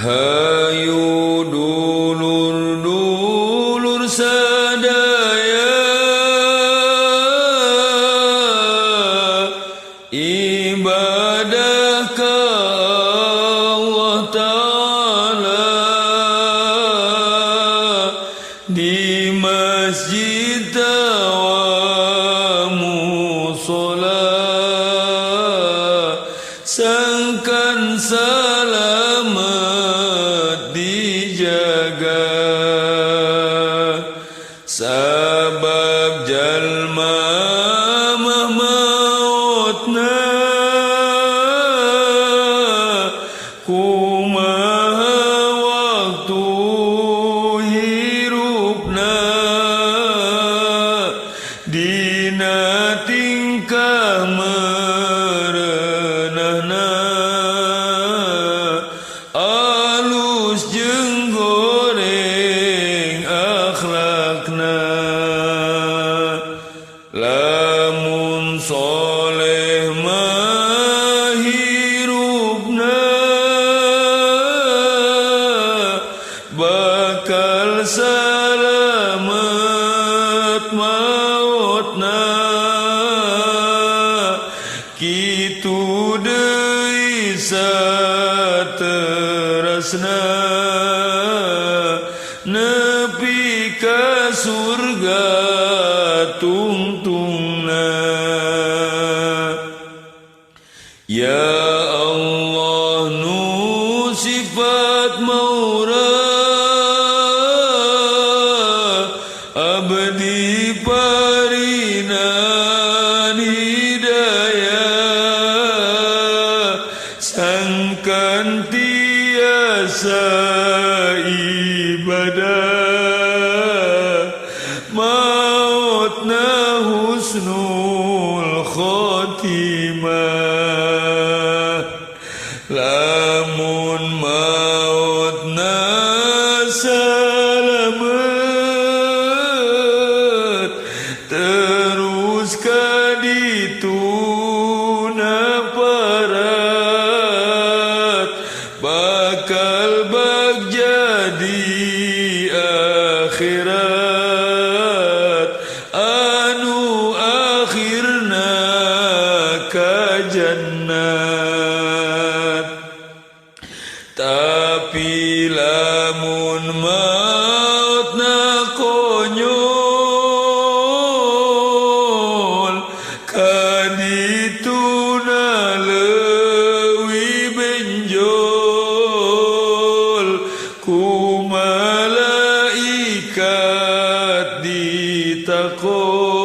Hayu dulur-dulur sadaya ibadah ka Allah Ta'ala di masjid wa musola sangkan selamat dijaga sabab jalma mautna kumaha waktu hirupna dina tingkah merenahna alus jeung goreng akhlakna lamun soleh mah hirupna bakal salamet mautna kitu deui saterasna nepi ka surga tungtungna. Ya Allah nu sifat maurah abdi parinan hidayah sangkan tiasa ibadah mautna husnul khotimah lamun mautna salamet terus ka dituna parat bakal bag jadi akhirat anu akhirna ka jannat. Tapi lamun mautna konyol kadituna leuwih benjol ku malaikat ditakon